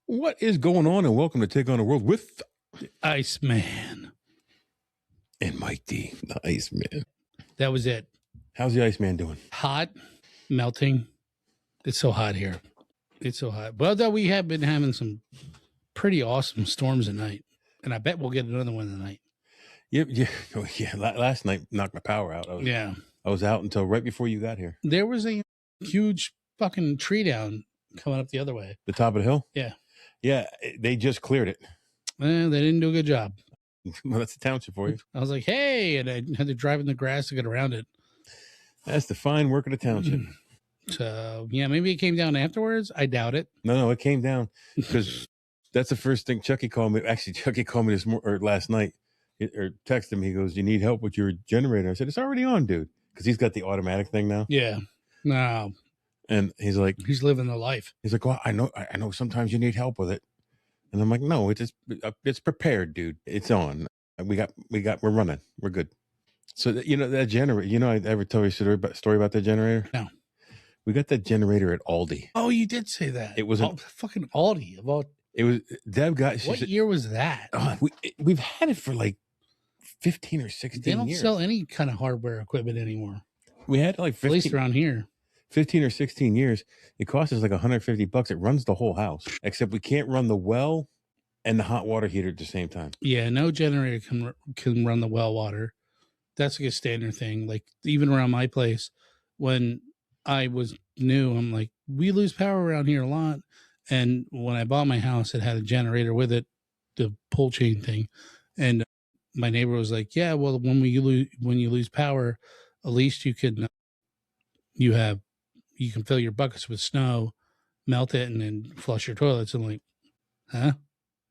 What is going on? And welcome to Take on the World with Iceman. and Mike D, the Iceman. That was it. How's the Iceman doing? Hot, melting. It's so hot here. It's so hot. Well, though we have been having some pretty awesome storms at night, and I bet we'll get another one tonight. Yeah. Last night knocked my power out. I was out until right before you got here. There was a huge fucking tree down coming up the other way. The top of the hill? Yeah. Yeah, they just cleared it. They didn't do a good job. Well, that's the township for you. I was like, hey, and I had to drive in the grass to get around it. That's the fine work of the township. So, yeah, maybe it came down afterwards. I doubt it. No, it came down because that's the first thing Chucky called me. Actually, Chucky called me last night or texted me. He goes, "You need help with your generator?" I said, "It's already on, dude," because he's got the automatic thing now. Yeah. No. And he's like, he's living the life. He's like, "Well, I know sometimes you need help with it." And I'm like, "No, it's prepared, dude. It's on. We're running. We're good." So that generator, I ever tell you a story about that generator? No. We got that generator at Aldi. Oh, you did say that. It was fucking Aldi. It was Deb got. What year was that? We've had it for like 15 or 16 years. They don't sell any kind of hardware equipment anymore. We had like 15, at least around here. 15 or 16 years. It cost us like $150. It runs the whole house, except we can't run the well and the hot water heater at the same time. Yeah, no generator can run the well water. That's like a standard thing. Like even around my place, when I was new, I'm like, we lose power around here a lot. And when I bought my house, it had a generator with it, the pull chain thing. And my neighbor was like, yeah, well, when you lose power, at least you can fill your buckets with snow, melt it, and then flush your toilets. I'm like, huh?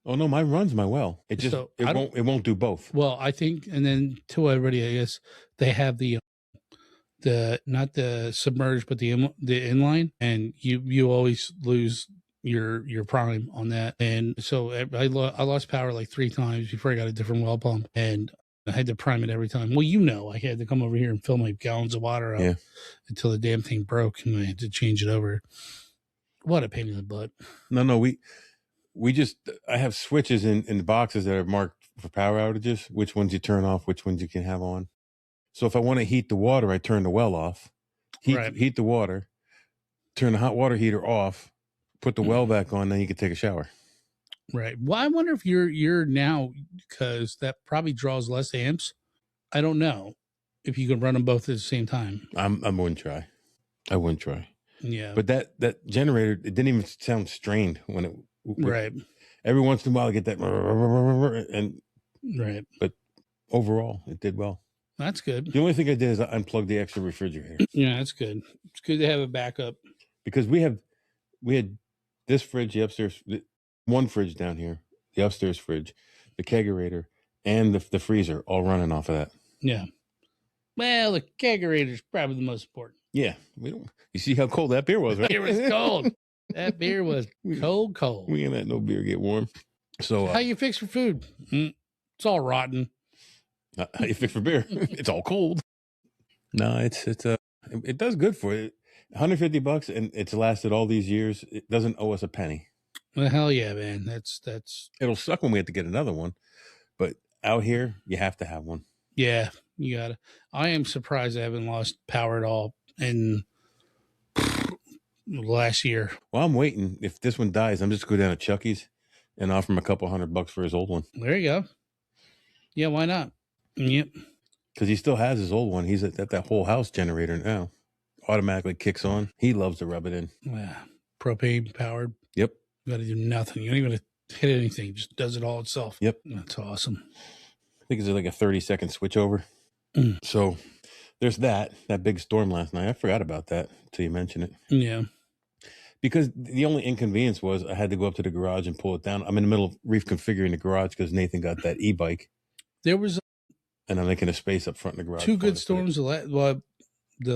Oh no, mine runs my well. It just it won't do both. Well, I think, and then to everybody, I guess they have the not the submerged, but the inline, and you always lose your prime on that. And so I lost power like 3 times before I got a different well pump, and I had to prime it every time. Well, I had to come over here and fill my gallons of water up until the damn thing broke, and I had to change it over. What a pain in the butt. No, I have switches in the boxes that are marked for power outages, which ones you turn off, which ones you can have on. So if I want to heat the water, I turn the well off, heat the water, turn the hot water heater off, put the well back on, then you can take a shower. Right. Well, I wonder if you're now, because that probably draws less amps. I don't know if you can run them both at the same time. I wouldn't try. I wouldn't try. Yeah. But that generator, it didn't even sound strained when it. Right. Every once in a while I get that and right. But overall it did well. That's good. The only thing I did is I unplugged the extra refrigerator. Yeah, that's good. It's good to have a backup. Because we had this fridge, the upstairs, one fridge down here, the upstairs fridge, the kegerator, and the freezer all running off of that. Yeah. Well, the kegerator is probably the most important. Yeah. You see how cold that beer was, right? It was cold. That beer was cold. We ain't let no beer get warm. So how you fix for food? It's all rotten. How you fix for beer? It's all cold. No, it does good for it. $150, and it's lasted all these years. It doesn't owe us a penny. Well, hell yeah, man. That's. It'll suck when we have to get another one, but out here you have to have one. Yeah, you gotta. I am surprised I haven't lost power at all in last year. Well, I'm waiting. If this one dies, I'm just go down to Chucky's and offer him a couple $100 for his old one. There you go. Yeah, why not? Yep. Because he still has his old one. He's at that whole house generator now. Automatically kicks on. He loves to rub it in. Yeah. Propane powered. Yep. You got to do nothing. You don't even hit anything. It just does it all itself. Yep. That's awesome. I think it's like a 30-second switch over. So there's that big storm last night. I forgot about that until you mentioned it. Yeah. Because the only inconvenience was I had to go up to the garage and pull it down. I'm in the middle of reconfiguring the garage because Nathan got that e-bike. There was and I'm making a space up front in the garage. 2 good storms the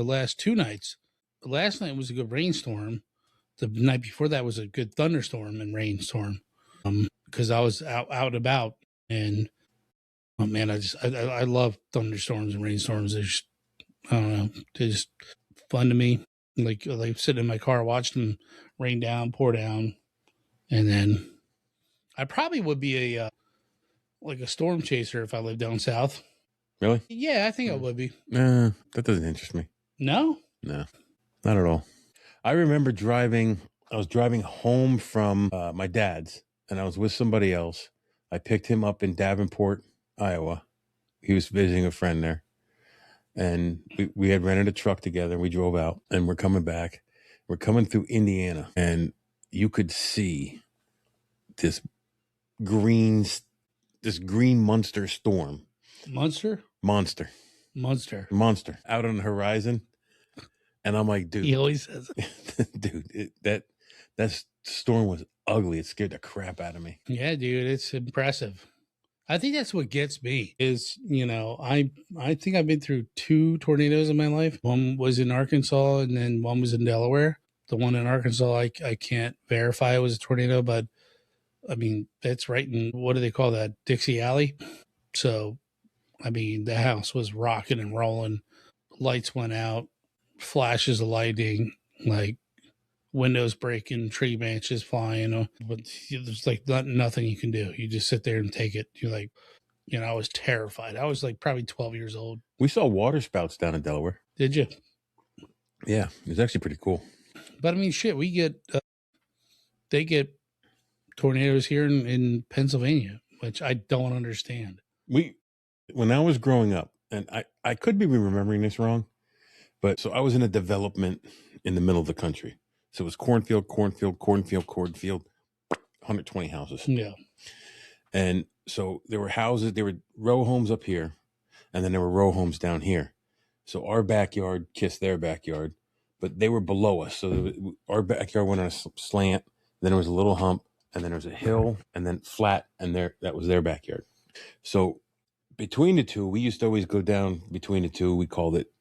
last 2 nights. Last night was a good rainstorm. The night before that was a good thunderstorm and rainstorm. Because I was out and about, and oh man, I love thunderstorms and rainstorms. They're just, I don't know, they're just fun to me. Like sitting in my car, watching them rain down, pour down, and then I probably would be a like a storm chaser if I lived down south. Really? Yeah, I think I would be. Nah, that doesn't interest me. No? No, not at all. I remember I was driving home from my dad's, and I was with somebody else. I picked him up in Davenport, Iowa. He was visiting a friend there. And we had rented a truck together. We drove out, and we're coming back. We're coming through Indiana, and you could see this green monster storm. Monster Out on the horizon. And I'm like, dude, he always says it. dude, that storm was ugly. It scared the crap out of me. Yeah, dude, it's impressive. I think that's what gets me is, I think I've been through 2 tornadoes in my life. One was in Arkansas and then one was in Delaware. The one in Arkansas, I can't verify it was a tornado, but I mean, that's right in, what do they call that? Dixie Alley. So, I mean, the house was rocking and rolling. Lights went out, flashes of lightning, like windows breaking, tree branches flying. But there's like nothing you can do. You just sit there and take it. You're like, I was terrified. I was like probably 12 years old. We saw water spouts down in Delaware. Did you? Yeah, it was actually pretty cool. But I mean, shit, they get tornadoes here in Pennsylvania, which I don't understand. When I was growing up, and I could be remembering this wrong, but so I was in a development in the middle of the country. So it was cornfield, 120 houses. Yeah. And so there were row homes up here, and then there were row homes down here. So our backyard kissed their backyard, but they were below us. So our backyard went on a slant, then there was a little hump, and then there was a hill, and then flat, and that was their backyard. So between the two, we used to always go down between the two. We called it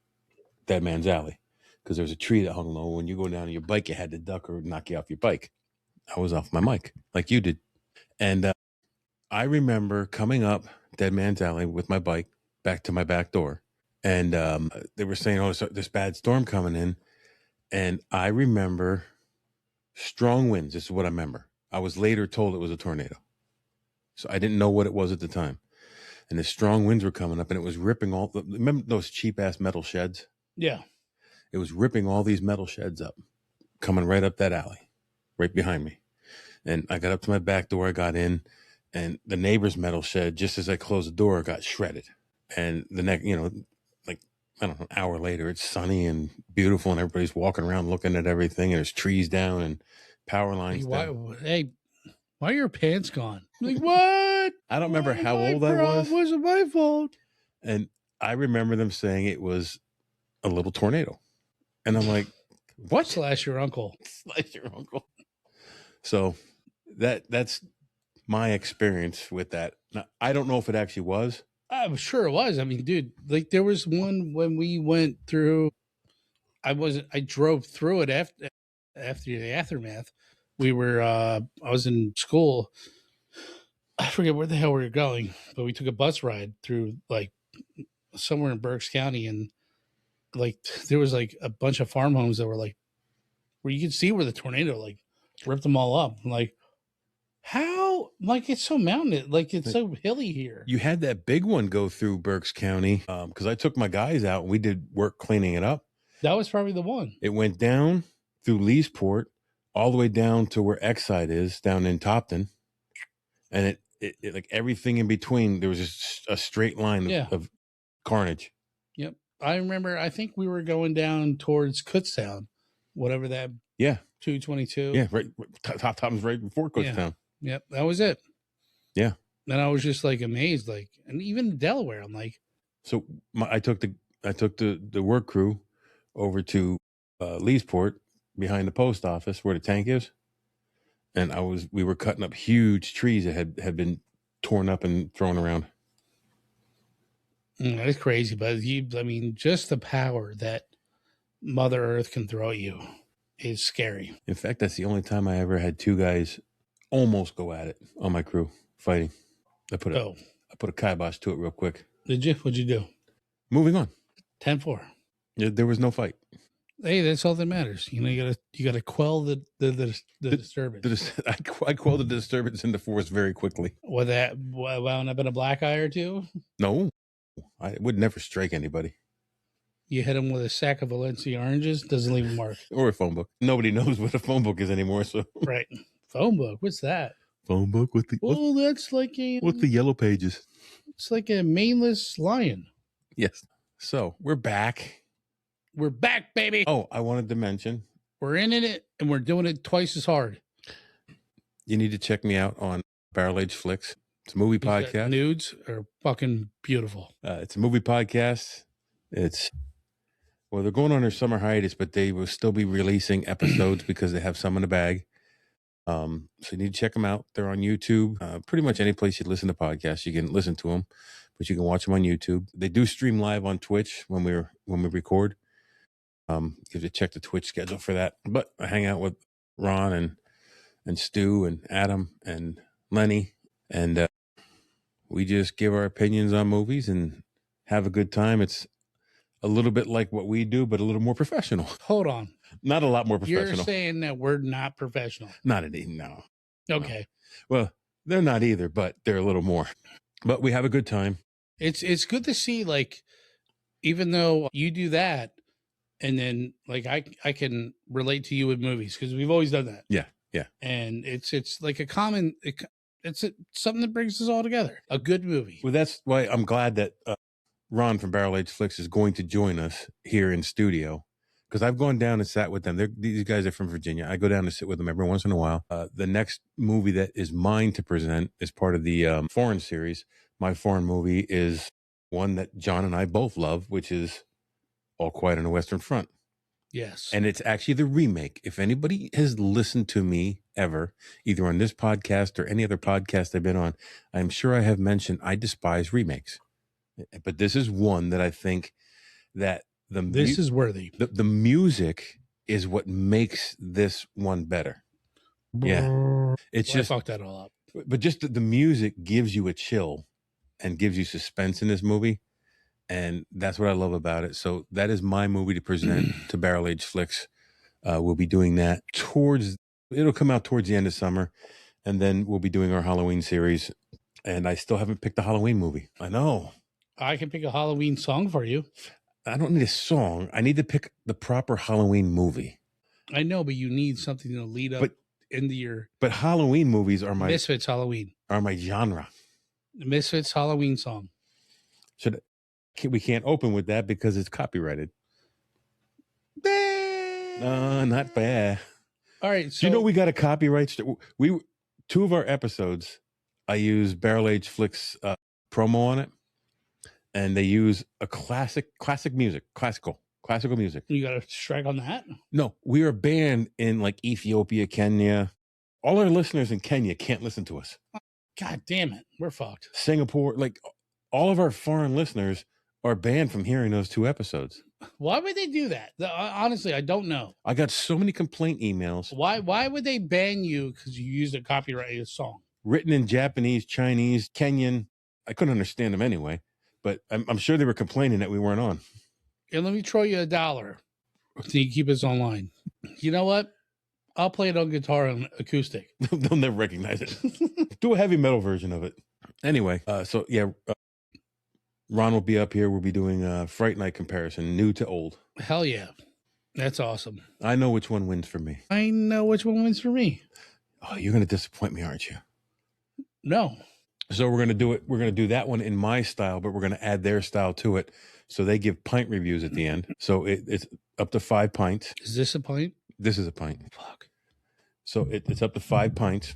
Dead Man's Alley because there was a tree that hung low. When you go down on your bike, you had to duck or knock you off your bike. I was off my mic like you did. And I remember coming up Dead Man's Alley with my bike back to my back door. And they were saying, oh, this bad storm coming in. And I remember strong winds. This is what I remember. I was later told it was a tornado. So I didn't know what it was at the time. And the strong winds were coming up, and it was ripping remember those cheap-ass metal sheds? Yeah. It was ripping all these metal sheds up, coming right up that alley, right behind me. And I got up to my back door, I got in, and the neighbor's metal shed, just as I closed the door, got shredded. And the next, like, I don't know, an hour later, it's sunny and beautiful, and everybody's walking around looking at everything, and there's trees down and power lines down. Why are your pants gone? Like, what? I don't remember how old I was. It wasn't my fault. And I remember them saying it was a little tornado. And I'm like, what? Slash your uncle. Slash your uncle. So that's my experience with that. Now, I don't know if it actually was. I'm sure it was. I mean, dude, like there was one when we went through, I drove through it after the aftermath. We were, I was in school. I forget where the hell we were going, but we took a bus ride through like somewhere in Berks County, and like there was like a bunch of farm homes that were like where you could see where the tornado like ripped them all up. I'm like, how? Like it's so mountainous, like it's so hilly here. You had that big one go through Berks County because I took my guys out and we did work cleaning it up. That was probably the one. It went down through Leesport all the way down to where Exide is down in Topton, and it like everything in between, there was just a straight line of carnage. Yep. I remember, I think we were going down towards Kutztown, whatever that. Yeah. 222. Yeah. Right. Topton's right before Kutztown. Yeah. Yep. That was it. Yeah. And I was just like amazed, like, and even Delaware, I'm like. So I took the work crew over to Leesport behind the post office where the tank is. And we were cutting up huge trees that had been torn up and thrown around. That's crazy, but I mean, just the power that Mother Earth can throw at you is scary. In fact, that's the only time I ever had 2 guys almost go at it on my crew fighting. I put a kibosh to it real quick. Did you? What'd you do? Moving on. 10-4. There was no fight. Hey, that's all that matters. You gotta quell the disturbance. I quell the disturbance in the force very quickly. Would that wound up in a black eye or two? No, I would never strike anybody You hit him with a sack of Valencia oranges, doesn't leave a mark. or a phone book. Nobody knows what a phone book is anymore. So Right. Phone book. What's that? phone book with the Well, that's like with the yellow pages. it's like a maneless lion. Yes. So we're back. We're back, baby. Oh, I wanted to mention We're in it and we're doing it twice as hard. you need to check me out on Barrel Age Flicks. It's a movie Because podcast. nudes are fucking beautiful. It's a movie podcast. Well, they're going on their summer hiatus, but they will still be releasing episodes because they have some in the bag. So you need to check them out. They're on YouTube. Pretty much any place you listen to podcasts, you can listen to them, but you can watch them on YouTube. They do stream live on Twitch when we record. You have to check the Twitch schedule for that. But I hang out with Ron and Stu and Adam and Lenny, and we just give our opinions on movies and have a good time. It's a little bit like what we do, but a little more professional. Hold on. Not a lot more professional. You're saying that we're not professional. Not any, no. Okay. Well, they're not either, but they're a little more. But we have a good time. It's good to see, like, even though you do that, and then like I can relate to you with movies because we've always done that. Yeah. And it's like a common, it's something that brings us all together. A good movie. Well, that's why I'm glad that Ron from Barrel Age Flicks is going to join us here in studio, because I've gone down and sat with them. These guys are from Virginia. I go down to sit with them every once in a while. The next movie that is mine to present is part of the foreign series. My foreign movie is one that John and I both love, which is All Quiet on the Western Front. Yes. And it's actually the remake. If anybody has listened to me ever, either on this podcast or any other podcast I've been on, I'm sure I have mentioned I despise remakes. But this is one that I think that this is worthy. The music is what makes this one better. Yeah. It's just I fucked that all up. But just the music gives you a chill and gives you suspense in this movie. And that's what I love about it. So that is my movie to present to Barrel Age Flicks. We'll be doing that it'll come out towards the end of summer. And then we'll be doing our Halloween series. And I still haven't picked a Halloween movie. I know. I can pick a Halloween song for you. I don't need a song. I need to pick the proper Halloween movie. I know, but you need something to lead up into your. But Halloween movies are Misfits Halloween. Are my genre. The Misfits Halloween song. We can't open with that because it's copyrighted. Not bad. All right. So do you know we got a copyright? Two of our episodes, I use Barrel Age Flicks promo on it. And they use a classical music. You got a strike on that? No, we are banned in like Ethiopia, Kenya. All our listeners in Kenya can't listen to us. God damn it. We're fucked. Singapore, like all of our foreign listeners are banned from hearing those two episodes. Why would they do that? Honestly, I don't know. I got so many complaint emails. Why would they ban you because you used a copyrighted song? Written in Japanese, Chinese, Kenyan. I couldn't understand them anyway. But I'm sure they were complaining that we weren't on. And let me throw you $1 so you keep us online. You know what? I'll play it on guitar and acoustic. They'll never recognize it. Do a heavy metal version of it. Anyway, Ron will be up here. We'll be doing a Fright Night comparison, new to old. Hell yeah. That's awesome. I know which one wins for me. I know which one wins for me. Oh, you're going to disappoint me, aren't you? No. So we're going to do it. We're going to do that one in my style, but we're going to add their style to it. So they give pint reviews at the end. So it's up to 5 pints. Is this a pint? This is a pint. Fuck. So it's up to 5 pints.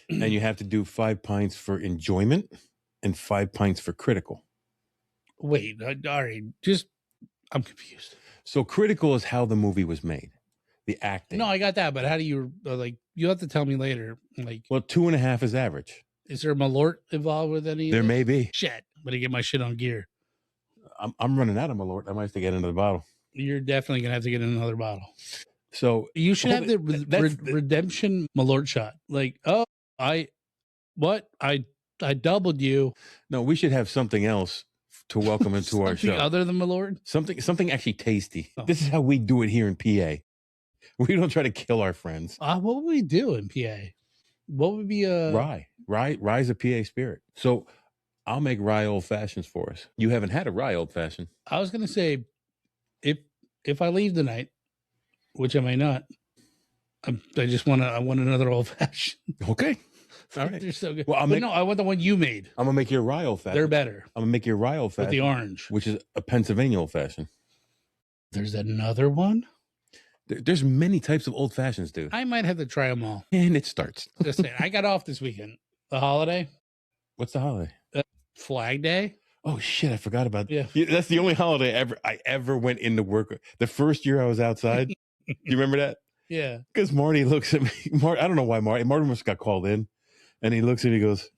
And you have to do 5 pints for enjoyment and 5 pints for critical. Wait, all right. I'm confused. So critical is how the movie was made. The acting. No, I got that. But how do you, you have to tell me later. Well, 2.5 is average. Is there a Malort involved with any of There this? may be. Shit. But I get my shit on gear. I'm running out of Malort. I might have to get another bottle. You're definitely going to have to get another bottle. So you should have the redemption Malort shot. I doubled you. No, we should have something else to welcome him to our Something show. other than Malort? Something actually tasty. Oh. This is how we do it here in PA. We don't try to kill our friends. What would we do in PA? What would be a Rye is a PA spirit. So I'll make rye old fashions for us. You haven't had a rye old fashioned. I was gonna say, if I leave tonight, which I may not, I want another old fashioned. Okay. All right. They're so good. Well, I want the one you made. I'm gonna make you a rye old fashioned. They're better I'm gonna make you a rye old with fashioned the orange. which is a Pennsylvania old fashioned. There's another one. There's many types of old fashions, dude. I might have to try them all. And it starts. Just saying. I got off this weekend. The holiday, What's the holiday? Flag Day. Oh shit, I forgot about that. Yeah. That's the only holiday I ever went into work. The first year I was outside. You remember that? Yeah. Because Marty looks at me. I don't know why Marty must got called in. And he looks at me, he goes,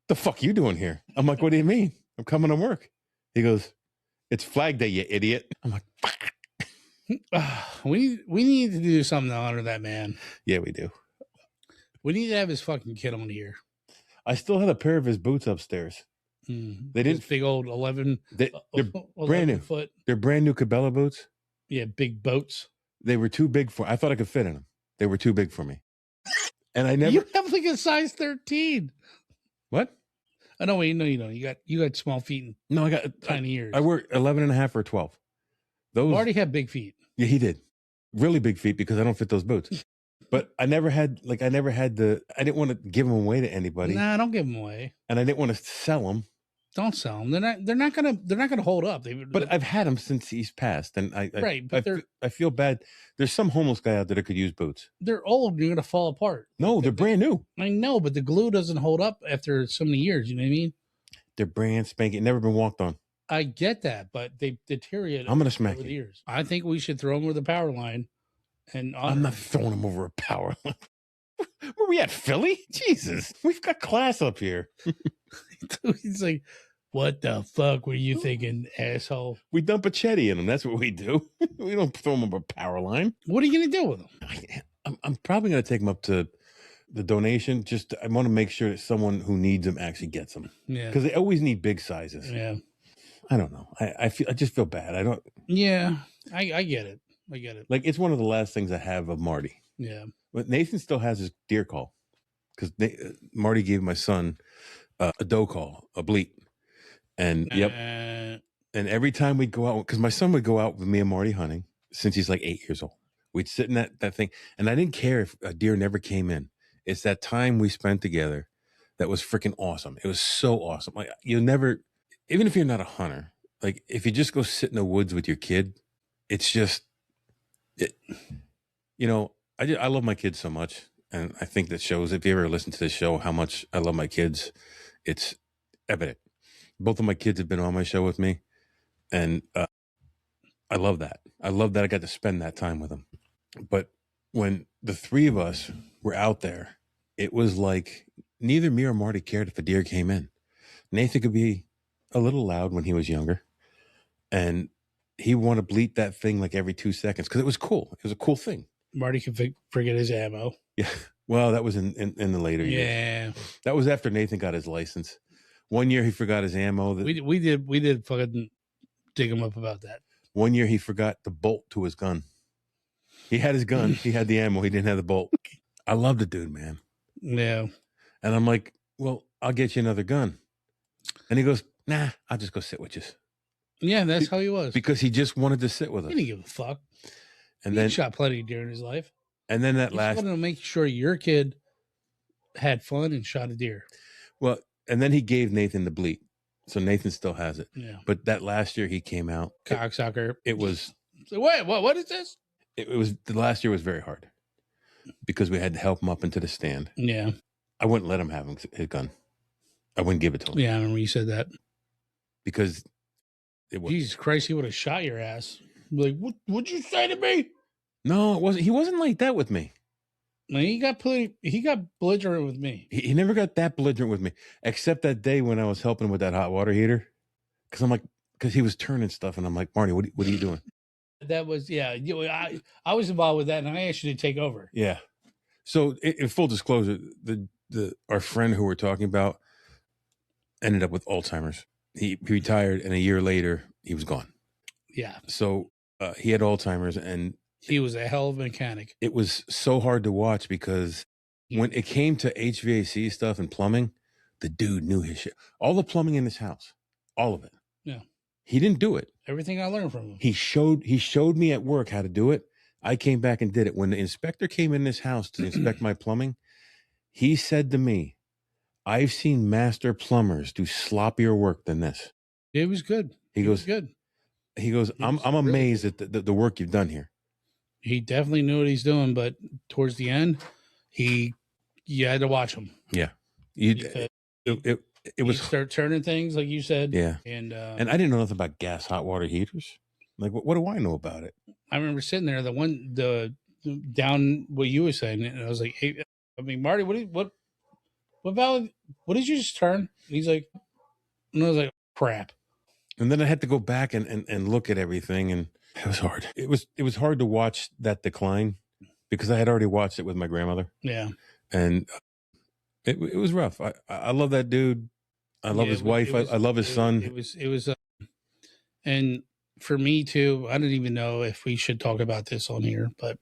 "The fuck you doing here?" I'm like, "What do you mean? I'm coming to work." He goes, "It's Flag Day, you idiot." I'm like, "Fuck." We need to do something to honor that man. Yeah, we do. We need to have his fucking kid on here. I still had a pair of his boots upstairs. They didn't. His big old 11. They're 11 brand new. foot. They're brand new Cabela boots. Yeah, big boats. They were too big for. I thought I could fit in them. They were too big for me. And I never. You have like a size 13. What? Oh, no, wait, no, you don't. You got small feet and No, I got tiny ears. I wear 11 and a half or 12. Those. Marty had big feet. Yeah, he did. Really big feet because I don't fit those boots. But I never had I didn't want to give them away to anybody. Nah, don't give them away. And I didn't want to sell them. Don't sell them. They're not gonna hold up. But I've had them since he's passed, and I feel bad. There's some homeless guy out there that could use boots. They're old. You're gonna fall apart. No, they're brand new. I know, but the glue doesn't hold up after so many years. You know what I mean? They're brand spanking, never been walked on. I get that, but they deteriorate. I'm gonna smack over the you. years. I think we should throw them with a power line. And I'm not throwing them over a power line. Where we at, Philly? Jesus, we've got class up here. He's like, "What the fuck were you thinking, asshole?" We dump a chetty in them. That's what we do. We don't throw them over a power line. What are you gonna do with them? I'm probably gonna take them up to the donation. I want to make sure that someone who needs them actually gets them. Yeah, because they always need big sizes. Yeah, I don't know. I just feel bad. I don't. Yeah, I get it. I get it. Like, it's one of the last things I have of Marty. Yeah, but Nathan still has his deer call because Marty gave my son a doe call, a bleat, and and every time we'd go out, because my son would go out with me and Marty hunting since he's like 8 years old. We'd sit in that thing, and I didn't care if a deer never came in. It's that time we spent together that was freaking awesome. It was so awesome. Like, you never, even if you're not a hunter, like if you just go sit in the woods with your kid, it's just, I love my kids so much. And I think that shows, if you ever listen to this show, how much I love my kids. It's evident. Both of my kids have been on my show with me. And I love that. I love that I got to spend that time with them. But when the three of us were out there, it was like neither me or Marty cared if a deer came in. Nathan could be a little loud when he was younger. And he wanted to bleat that thing like every 2 seconds because it was cool. It was a cool thing. Marty can forget his ammo. Yeah. Well, that was in the later years. Yeah. That was after Nathan got his license. One year he forgot his ammo. We did fucking dig him up about that. One year he forgot the bolt to his gun. He had his gun. He had the ammo. He didn't have the bolt. I love the dude, man. Yeah. And I'm like, well, I'll get you another gun. And he goes, nah, I'll just go sit with you. Yeah, that's how he was. Because he just wanted to sit with us. He didn't give a fuck. And he shot plenty of deer in his life. And then he wanted to make sure your kid had fun and shot a deer. Well, and then he gave Nathan the bleat. So Nathan still has it. Yeah. But that last year he came out. Cocksucker. It was. So wait, what is this? It was, the last year was very hard because we had to help him up into the stand. Yeah. I wouldn't let him have his gun. I wouldn't give it to him. Yeah, I remember you said that. Because it was. Jesus Christ, he would have shot your ass. Like, what'd you say to me? No, it wasn't. He wasn't like that with me. No, he got belligerent with me. He never got that belligerent with me, except that day when I was helping him with that hot water heater. Because he was turning stuff, and I'm like, Marty, what are you doing? That was, yeah. I was involved with that, and I asked you to take over. Yeah. So, in full disclosure, our friend who we're talking about ended up with Alzheimer's. He retired, and a year later, he was gone. Yeah. So he had Alzheimer's, and he was a hell of a mechanic. It was so hard to watch because when it came to HVAC stuff and plumbing, the dude knew his shit. All the plumbing in this house, all of it. Yeah. He didn't do it. Everything I learned from him. He showed me at work how to do it. I came back and did it. When the inspector came in this house to inspect my plumbing, he said to me, I've seen master plumbers do sloppier work than this. It was good. He goes, good. He goes, I'm amazed at the work you've done here. He definitely knew what he's doing, but towards the end, you had to watch him. Yeah. It was start turning things like you said. Yeah. And I didn't know nothing about gas hot water heaters. Like, what do I know about it? I remember sitting there, the down what you were saying, and I was like, hey, I mean, Marty, what valid? What did you just turn? And he's like, and I was like, crap. And then I had to go back and look at everything, and it was hard. It was hard to watch that decline because I had already watched it with my grandmother. Yeah. And it was rough. I love that dude. I love his wife. I love his son. It was, and for me too, I don't even know if we should talk about this on here, but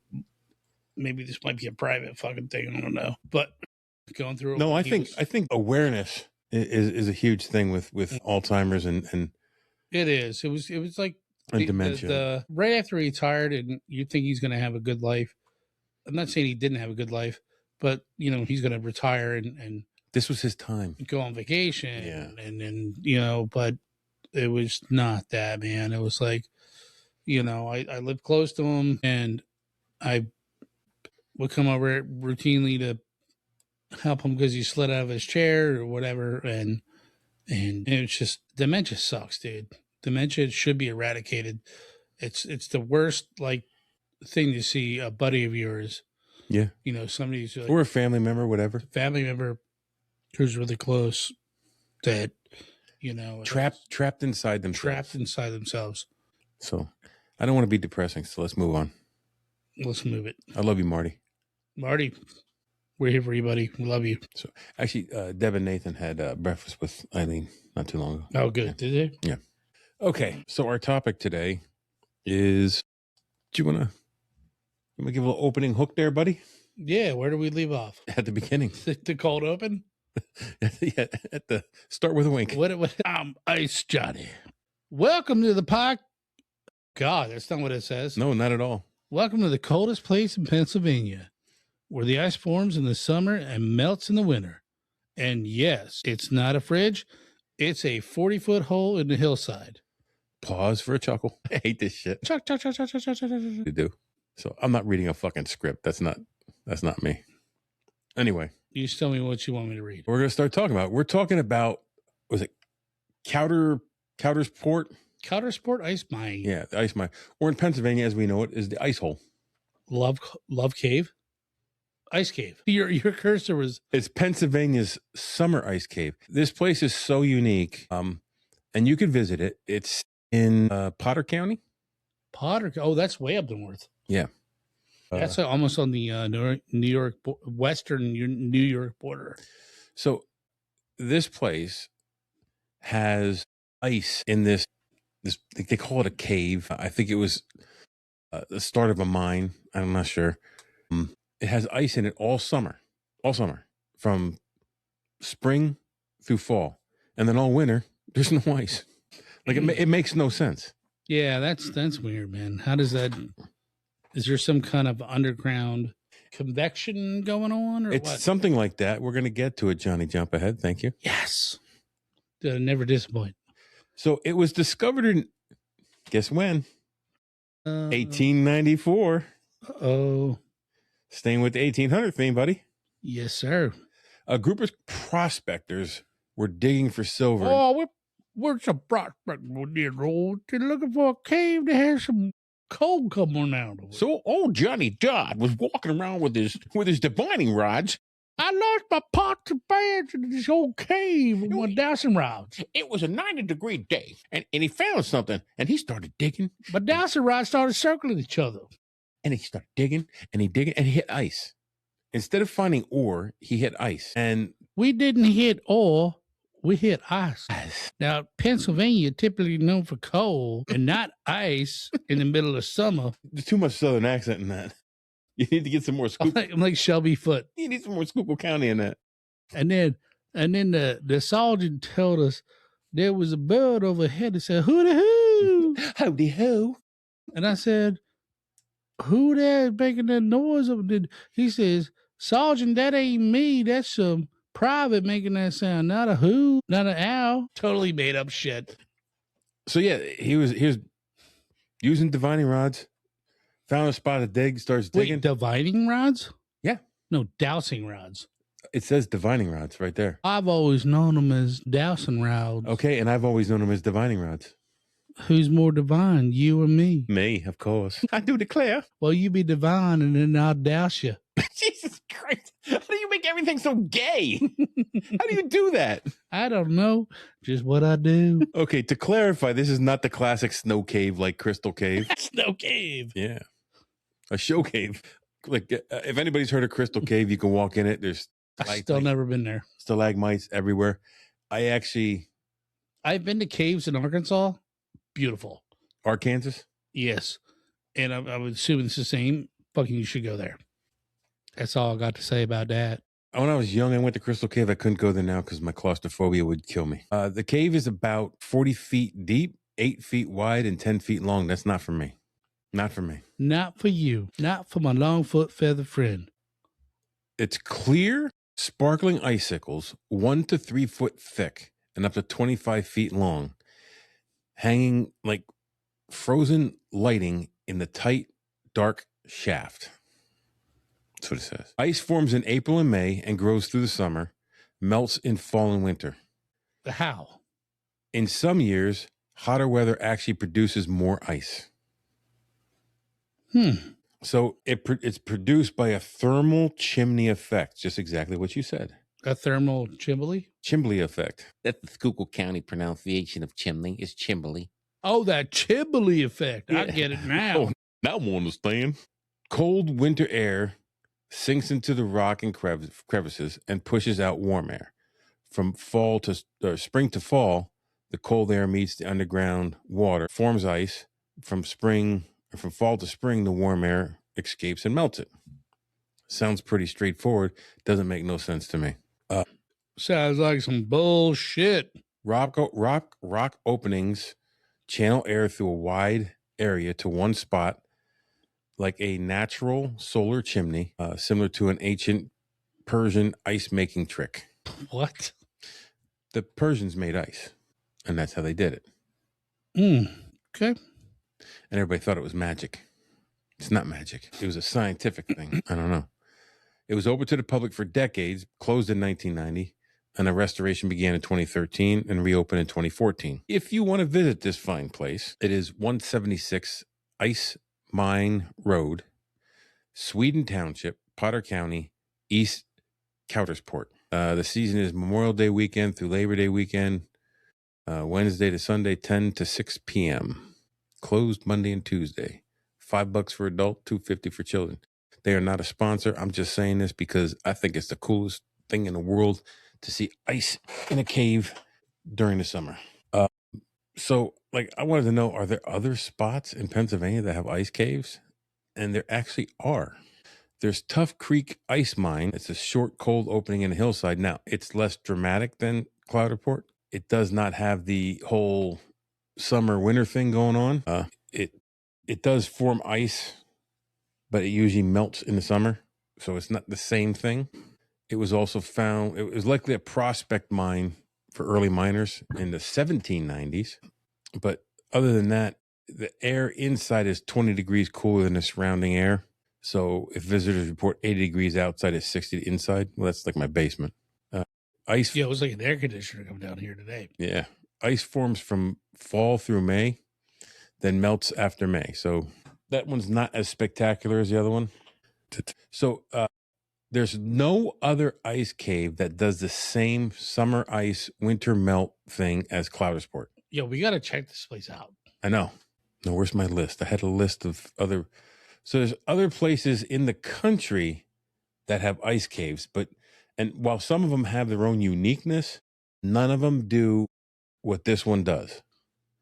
maybe this might be a private fucking thing. I don't know, but going through. No, I think awareness is a huge thing with Alzheimer's and it is. It was like and dementia. Right after he retired, and you think he's going to have a good life. I'm not saying he didn't have a good life, but he's going to retire and this was his time. Go on vacation. Yeah. And but it was not that, man. It was like, I lived close to him, and I would come over routinely to help him because he slid out of his chair or whatever. And it's just, dementia sucks, dude. Dementia should be eradicated. It's the worst, like, thing to see a buddy of yours. Yeah. Somebody who's like, or a family member, whatever. Family member who's really close that, trapped inside themselves. Trapped inside themselves. So I don't want to be depressing, so let's move on. Let's move it. I love you, Marty. Marty, we're here for you, buddy. We love you. So actually, Deb and Nathan had breakfast with Eileen not too long ago. Oh, good. Yeah. Did they? Yeah. Okay. So our topic today is, do you want to give a little opening hook there, buddy? Yeah. Where do we leave off? At the beginning. The cold open? Yeah, at the start with a wink. What? I'm Ice Johnny. Welcome to the pod. God, that's not what it says. No, not at all. Welcome to the coldest place in Pennsylvania, where the ice forms in the summer and melts in the winter. And yes, it's not a fridge. It's a 40-foot hole in the hillside. Pause for a chuckle. I hate this shit. Chuck. You do. So I'm not reading a fucking script. That's not me. Anyway. You just tell me what you want me to read. We're going to start talking about. We're talking about, was it Coudersport? Coudersport Ice Mine. Yeah, the ice mine. Or in Pennsylvania, as we know it, is the ice hole. Love Cave? Ice Cave. Your cursor was... It's Pennsylvania's summer ice cave. This place is so unique, and you could visit it. It's in Potter County. Potter? Oh, that's way up north. Yeah. That's almost on the New York, western New York border. So this place has ice in this, they call it a cave. I think it was the start of a mine. I'm not sure. It has ice in it all summer, from spring through fall. And then all winter, there's no ice. Like it makes no sense. Yeah, that's weird, man. How does that... Is there some kind of underground convection going on? Or it's what? Something like that. We're going to get to it, Johnny. Jump ahead. Thank you. Yes. Never disappoint. So it was discovered in, guess when? 1894. Oh. Staying with the 1800 theme, buddy. Yes, sir. A group of prospectors were digging for silver. Oh, we're some prospectors. They're looking for a cave that has some coal coming out of it. So old Johnny Dodd was walking around with his divining rods. I lost my pots and pans in this old cave with my dowsing rods. It was a 90-degree day, and he found something, and he started digging. My dowsing rods started circling each other. And he started digging, and he hit ice. Instead of finding ore, he hit ice. And we didn't hit ore. we hit ice. Now, Pennsylvania typically known for cold and not ice in the middle of summer. There's too much Southern accent in that. You need to get some more I'm like Shelby Foote. You need some more Schuylkill County in that. And then the sergeant told us there was a bird overhead that said, "Who the who?" Howdy ho. And I said, "Who there making that noise?" He says, "Sergeant, that ain't me. That's some private making that sound. Not a who, not an owl." Totally made up shit. So yeah, he was using divining rods. Found a spot of dig, starts digging. Wait, divining rods? Yeah. No, dowsing rods. It says divining rods right there. I've always known them as dowsing rods. Okay, and I've always known them as divining rods. Who's more divine, you or me? Me, of course. I do declare. Well, you be divine and then I'll douse you. Jesus Christ. How do you make everything so gay? How do you do that? I don't know. Just what I do. Okay, to clarify, this is not the classic snow cave like Crystal Cave. Snow cave. Yeah. A show cave. Like, if anybody's heard of Crystal Cave, you can walk in it. There's I've still never been there. Stalagmites everywhere. I've been to caves in Arkansas. Beautiful. Arkansas? Yes. And I would assume it's the same. Fucking you should go there. That's all I got to say about that. When I was young, I went to Crystal Cave. I couldn't go there now because my claustrophobia would kill me. The cave is about 40 feet deep, 8 feet wide, and 10 feet long. That's not for me. Not for me. Not for you. Not for my Longfoot feather friend. It's clear, sparkling icicles, 1 to 3 foot thick and up to 25 feet long, hanging like frozen lighting in the tight, dark shaft. That's what it says. Ice forms in April and May and grows through the summer, melts in fall and winter. How? In some years, hotter weather actually produces more ice. So it's produced by a thermal chimney effect, just exactly what you said. A thermal chimbley? Chimbley effect. That's the Schuylkill County pronunciation of chimney is chimbley. Oh, that chimbley effect. I Yeah. get it now. Oh, now I understand. Cold winter air sinks into the rock and crevices and pushes out warm air. From spring to fall, the cold air meets the underground water, forms ice. From fall to spring, the warm air escapes and melts it. Sounds pretty straightforward. Doesn't make no sense to me. Sounds like some bullshit. Rock openings channel air through a wide area to one spot, like a natural solar chimney, similar to an ancient Persian ice-making trick. What? The Persians made ice, and that's how they did it. Okay. And everybody thought it was magic. It's not magic. It was a scientific thing. I don't know. It was open to the public for decades, closed in 1990, and a restoration began in 2013 and reopened in 2014. If you want to visit this fine place, it is 176 Ice Mine Road, Sweden Township, Potter County, East Coutersport. The season is Memorial Day weekend through Labor Day weekend, Wednesday to Sunday, 10 to 6 p.m. Closed Monday and Tuesday. $5 for adult, $2.50 for children. They are not a sponsor. I'm just saying this because I think it's the coolest thing in the world to see ice in a cave during the summer. So, I wanted to know, are there other spots in Pennsylvania that have ice caves? And there actually are. There's Tough Creek Ice Mine. It's a short, cold opening in a hillside. Now, it's less dramatic than Cloud Report. It does not have the whole summer-winter thing going on. It does form ice, but it usually melts in the summer. So it's not the same thing. It was also found, it was likely a prospect mine for early miners in the 1790s. But other than that, the air inside is 20 degrees cooler than the surrounding air. So if visitors report 80 degrees outside, it's 60 inside. Well, that's like my basement. Ice. Yeah, it was like an air conditioner coming down here today. Yeah. Ice forms from fall through May, then melts after May. So that one's not as spectacular as the other one. So there's no other ice cave that does the same summer ice, winter melt thing as Cloudersport. Yo, we got to check this place out. I know. No, where's my list? I had a list of other. So there's other places in the country that have ice caves, and while some of them have their own uniqueness, None of them do what this one does.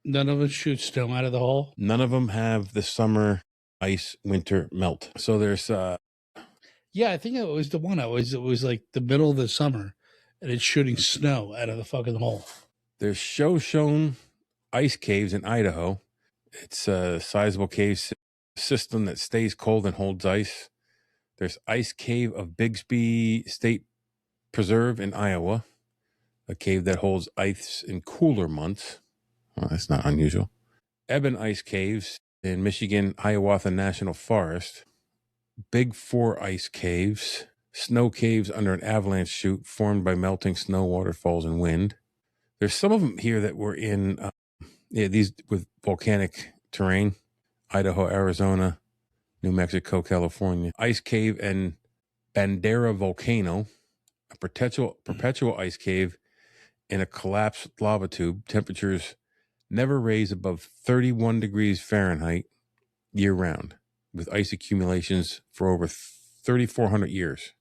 None of us shoot snow out of the hole. None of them have the summer ice, winter melt. So there's Yeah, I think it was the one. It was like the middle of the summer, and it's shooting snow out of the fucking hole. there's Shoshone ice caves in Idaho. It's a sizable cave system that stays cold and holds ice. There's Ice Cave of Bixby State Preserve in Iowa, a cave that holds ice in cooler months. Well, that's not unusual. Ebon Ice Caves in Michigan, Hiawatha National Forest. Big Four Ice Caves, snow caves under an avalanche chute formed by melting snow, waterfalls, and wind. There's some of them here that were in these with volcanic terrain: Idaho, Arizona, New Mexico, California. Ice Cave and Bandera Volcano, a perpetual ice cave in a collapsed lava tube. Temperatures never raise above 31 degrees Fahrenheit year round, with ice accumulations for over 3,400 years.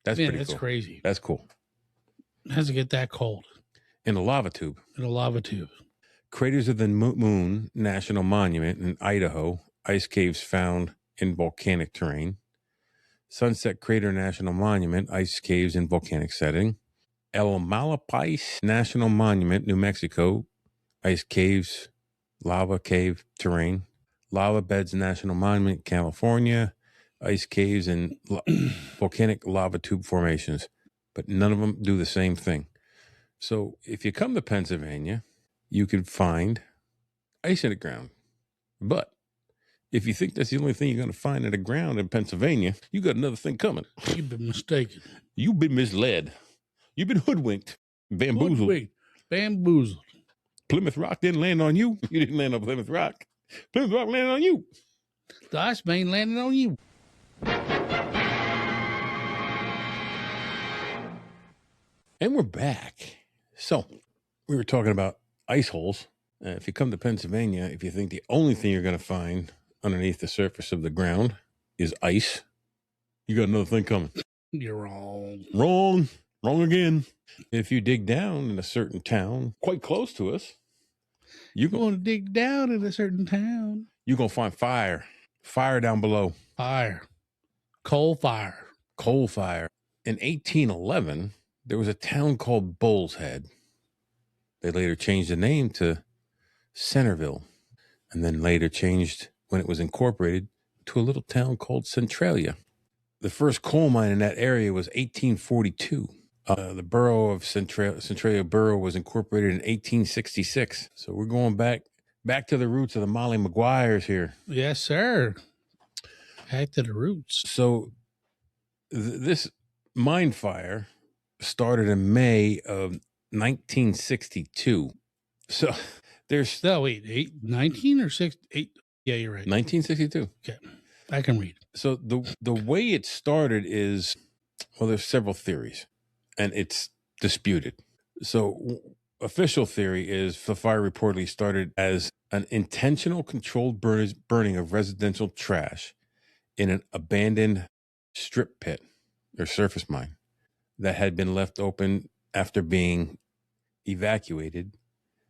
That's Man, pretty that's cool. crazy. That's cool. It has to get that cold In a lava tube. in a lava tube. Craters of the Moon National Monument in Idaho, ice caves found in volcanic terrain. Sunset Crater National Monument, ice caves in volcanic setting. El Malapais National Monument, New Mexico, ice caves, lava cave terrain. Lava Beds National Monument, California, ice caves and volcanic lava tube formations, but none of them do the same thing. So if you come to Pennsylvania, you can find ice in the ground. But if you think that's the only thing you're going to find in the ground in Pennsylvania, you got another thing coming. You've been mistaken. You've been misled. You've been hoodwinked, bamboozled. Hoodwinked, bamboozled. Plymouth Rock didn't land on you. You didn't land on Plymouth Rock. Plymouth Rock landed on you. The ice man landed on you. And we're back. So we were talking about ice holes. If you come to Pennsylvania, if you think the only thing you're going to find underneath the surface of the ground is ice, you got another thing coming. You're wrong. Wrong again. If you dig down in a certain town quite close to us, You're going to dig down in a certain town. you're going to find fire down below. Fire. Coal fire. Coal fire. In 1811, there was a town called Bull's Head. They later changed the name to Centerville, and then later changed, when it was incorporated, to a little town called Centralia. The first coal mine in that area was 1842. The borough of Centralia Borough was incorporated in 1866. So we're going back to the roots of the Molly Maguires here. Yes, sir. Back to the roots. So this mine fire started in May of 1962. So there's No, wait, 19 or 6? 8? Yeah, you're right. 1962. I can read. So the way it started is, well, there's several theories, and it's disputed. So official theory is the fire reportedly started as an intentional controlled burning of residential trash in an abandoned strip pit or surface mine that had been left open after being evacuated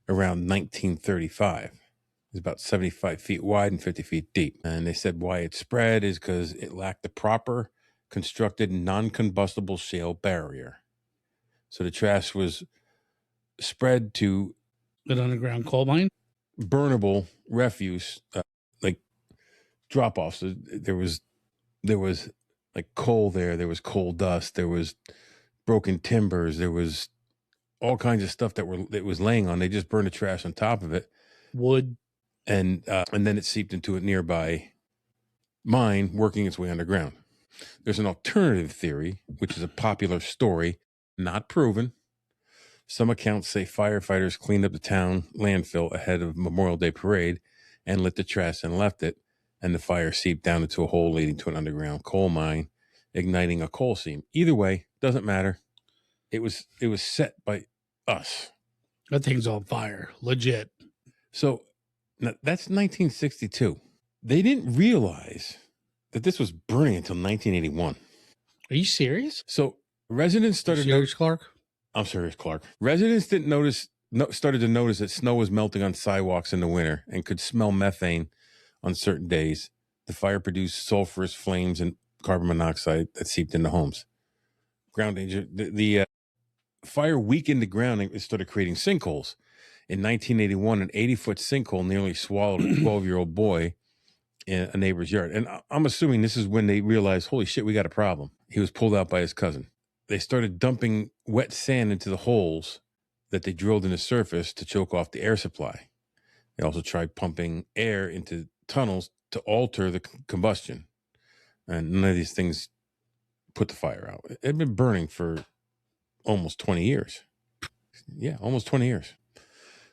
around 1935. It's about 75 feet wide and 50 feet deep. And they said why it spread is because it lacked the proper constructed non-combustible shale barrier. So the trash was spread to An underground coal mine? burnable refuse, like drop-offs. So there was like coal there was coal dust, there was broken timbers, there was all kinds of stuff that was laying on. They just burned the trash on top of it. Wood. And then it seeped into a nearby mine, working its way underground. There's an alternative theory, which is a popular story, not proven. Some accounts say firefighters cleaned up the town landfill ahead of Memorial Day parade and lit the trash and left it, and the fire seeped down into a hole leading to an underground coal mine, igniting a coal seam. Either way, doesn't matter. It was set by us. That thing's on fire. Legit. So now, that's 1962. They didn't realize that this was burning until 1981. Are you serious? So residents started Serious, Clark? I'm serious, Clark. Residents started to notice that snow was melting on sidewalks in the winter and could smell methane on certain days. The fire produced sulfurous flames and carbon monoxide that seeped into homes. Ground danger. The fire weakened the ground and it started creating sinkholes. In 1981, an 80-foot sinkhole nearly swallowed a 12-year-old boy in a neighbor's yard. And I'm assuming this is when they realized, holy shit, we got a problem. He was pulled out by his cousin. They started dumping wet sand into the holes that they drilled in the surface to choke off the air supply. They also tried pumping air into tunnels to alter the combustion. And none of these things put the fire out. It had been burning for almost 20 years. Yeah, almost 20 years.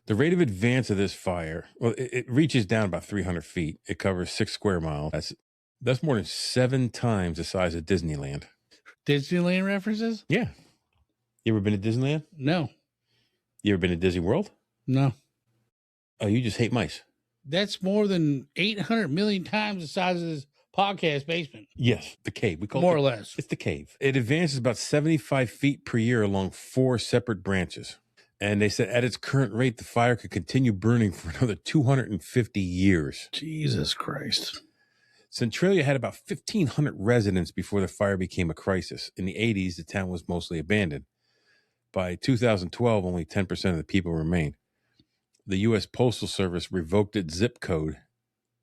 The rate of advance of this fire, well, it reaches down about 300 feet. It covers 6 square miles. That's more than 7 times the size of Disneyland. Disneyland references? Yeah. You ever been to Disneyland? No. You ever been to Disney World? No. Oh, you just hate mice. That's more than 800 million times the size of this podcast basement. Yes, the cave. We call More it or less. It's the cave. It advances about 75 feet per year along 4 separate branches. And they said at its current rate, the fire could continue burning for another 250 years. Jesus Christ. Centralia had about 1,500 residents before the fire became a crisis. In the 80s, the town was mostly abandoned. By 2012, only 10% of the people remained. The U.S. Postal Service revoked its zip code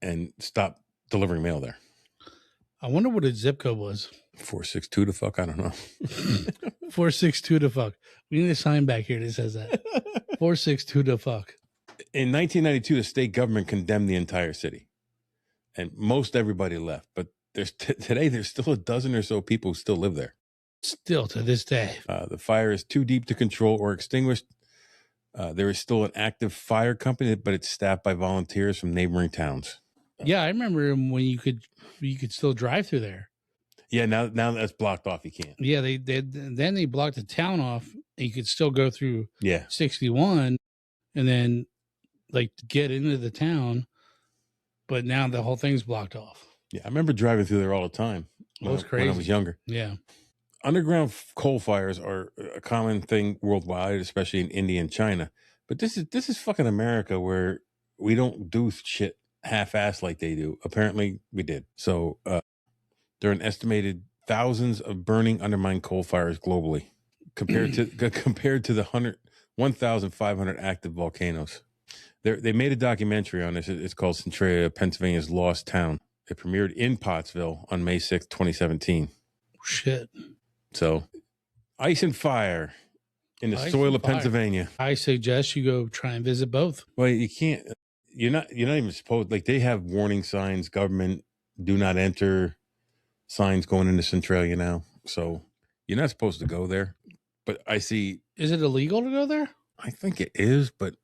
and stopped delivering mail there. I wonder what its zip code was. 462 to fuck? I don't know. 462 to fuck. We need a sign back here that says that. 462 to fuck. In 1992, the state government condemned the entire city. And most everybody left. But today, there's still a dozen or so people who still live there. Still to this day. The fire is too deep to control or extinguish. There is still an active fire company, but it's staffed by volunteers from neighboring towns. Yeah, I remember when you could still drive through there. Yeah, now that's blocked off. You can't. Yeah, then they blocked the town off. And you could still go through 61 and then like get into the town, but now the whole thing's blocked off. Yeah, I remember driving through there all the time. That was crazy. When I was younger. Yeah. Underground coal fires are a common thing worldwide, especially in India and China. But this is fucking America where we don't do shit half-assed like they do. Apparently, we did. So there are an estimated thousands of burning undermined coal fires globally, compared to the 1,500 active volcanoes. They made a documentary on this. It's called Centralia, Pennsylvania's Lost Town. It premiered in Pottsville on May 6th, 2017. Shit. So, ice and fire in the soil of Pennsylvania. I suggest you go try and visit both. Well, you can't. You're not even supposed. Like, they have warning signs, government do not enter signs going into Centralia now. So you're not supposed to go there. But I see. Is it illegal to go there? I think it is, but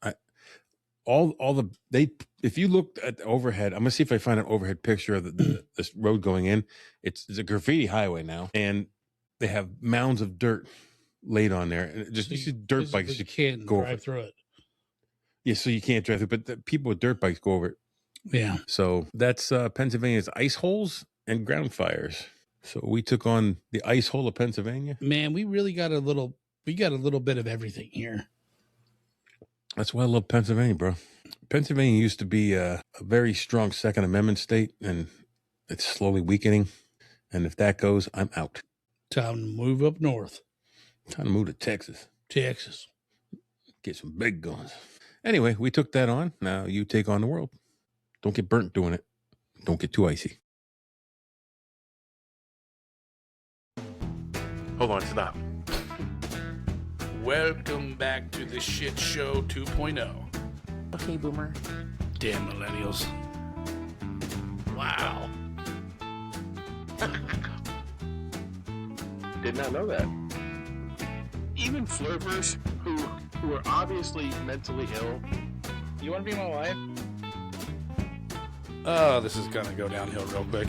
if you look at the overhead, I'm gonna see if I find an overhead picture of this road going in. It's a graffiti highway now, and they have mounds of dirt laid on there, and just you see dirt bikes. You can't go drive through it. Yeah, so you can't drive through, but the people with dirt bikes go over it. Yeah. So that's Pennsylvania's ice holes and ground fires. So we took on the ice hole of Pennsylvania. Man, we really got a little bit of everything here. That's why I love Pennsylvania, bro. Pennsylvania used to be a very strong Second Amendment state, and it's slowly weakening. And if that goes, I'm out. Time to move up north. Time to move to Texas. Texas. Get some big guns. Anyway, we took that on. Now you take on the world. Don't get burnt doing it. Don't get too icy. Hold on, stop. Welcome back to the Shit Show 2.0. Okay, Boomer. Damn millennials. Wow. Did not know that. Even flirters who are obviously mentally ill. You want to be my wife? Oh, this is going to go downhill real quick.